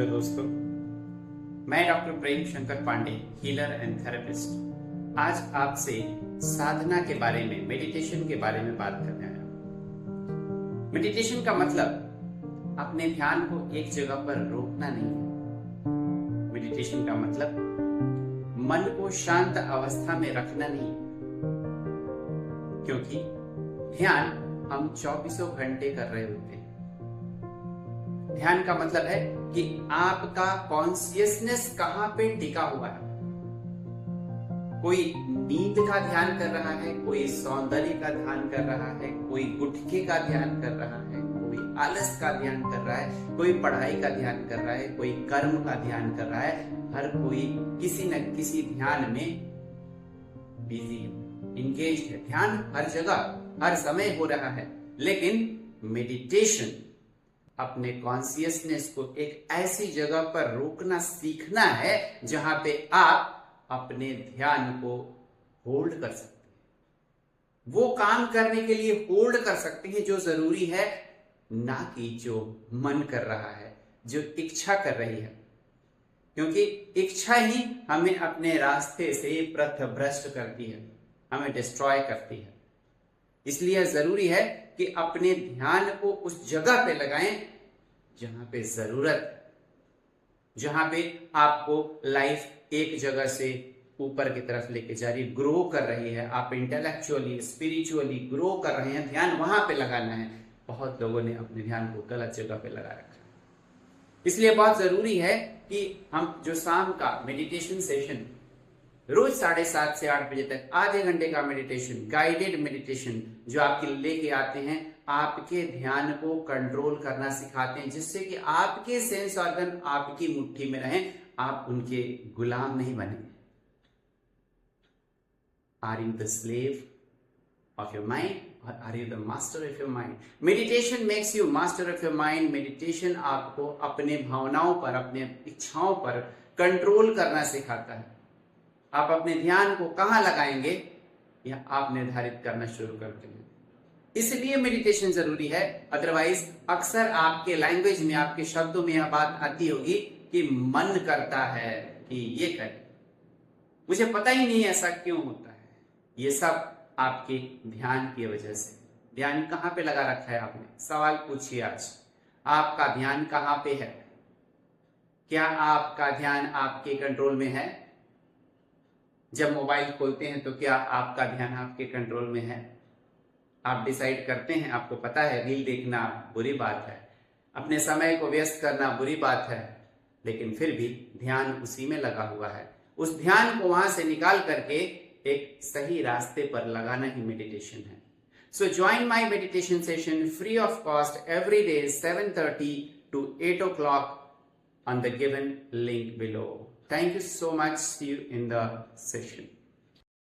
Hello दोस्तों, मैं doctor Prem Shankar Pandey, healer and therapist. आज आपसे साधना के बारे में, मेडिटेशन के बारे में बात करने आया हूं। मेडिटेशन का मतलब अपने ध्यान को एक जगह पर रोकना नहीं है। मेडिटेशन का मतलब मन को शांत अवस्था में रखना नहीं है, क्योंकि ध्यान हम 24 घंटे कर रहे होते हैं। ध्यान का मतलब है कि आपका कॉन्शियसनेस कहां पे टिका हुआ है। कोई नींद का ध्यान कर रहा है, कोई सौंदर्य का ध्यान कर रहा है, कोई गुटखे का ध्यान कर रहा है, कोई आलस का ध्यान कर रहा है, कोई पढ़ाई का ध्यान कर रहा है, कोई कर्म का ध्यान कर रहा है। हर कोई किसी न किसी ध्यान में बिजी है, इंगेज्ड है। ध्यान हर जगह हर समय हो रहा है, लेकिन मेडिटेशन अपने कॉन्शियसनेस को एक ऐसी जगह पर रोकना सीखना है जहां पे आप अपने ध्यान को होल्ड कर सकते हैं। वो काम करने के लिए होल्ड कर सकते हैं जो जरूरी है, ना कि जो मन कर रहा है, जो इच्छा कर रही है। क्योंकि इच्छा ही हमें अपने रास्ते से पथभ्रष्ट करती है, हमें डिस्ट्रॉय करती है। इसलिए जरूरी है कि अपने ध्यान को उस जगह पे लगाएं जहां पे जरूरत है, जहां पे आपको लाइफ एक जगह से ऊपर की तरफ लेके जा रही, ग्रो कर रही है, आप इंटेलेक्चुअली स्पिरिचुअली ग्रो कर रहे हैं, ध्यान वहां पे लगाना है। बहुत लोगों ने अपने ध्यान को गलत जगह पे लगा रखा है। इसलिए बहुत जरूरी है कि हम जो शाम का मेडिटेशन सेशन रोज 7:30 से 8 बजे तक आधे घंटे का मेडिटेशन, गाइडेड मेडिटेशन जो आपके लेके आते हैं, आपके ध्यान को कंट्रोल करना सिखाते हैं, जिससे कि आपके सेंस ऑर्गन आपकी मुट्ठी में रहें, आप उनके गुलाम नहीं बने। Are you the slave of your mind और are you the master of your mind? Meditation makes you master of your mind. Meditation आपको अपने भावनाओं पर, अपने इच्छाओं पर कंट्रोल करना सिखाता है। आप अपने ध्यान को कहां लगाएंगे यह आप निर्धारित करना शुरू करते हैं। इसलिए मेडिटेशन जरूरी है। अदरवाइज अक्सर आपके लैंग्वेज में, आपके शब्दों में यह बात आती होगी कि मन करता है कि ये करें, मुझे पता ही नहीं ऐसा क्यों होता है। ये सब आपके ध्यान की वजह से। ध्यान कहां पे लगा रखा है आपने? सवाल पूछिए आज, आपका ध्यान कहां पे है? क्या आपका ध्यान आपके कंट्रोल में है? जब मोबाइल खोलते हैं तो क्या आपका ध्यान आपके कंट्रोल में है? आप डिसाइड करते हैं, आपको पता है रील देखना बुरी बात है, अपने समय को व्यस्त करना बुरी बात है, लेकिन फिर भी ध्यान उसी में लगा हुआ है। उस ध्यान को वहां से निकाल करके एक सही रास्ते पर लगाना ही मेडिटेशन है। सो join my meditation session free of cost every day 7:30 to 8 o'clock on the given link below. Thank you so much. See you in the session.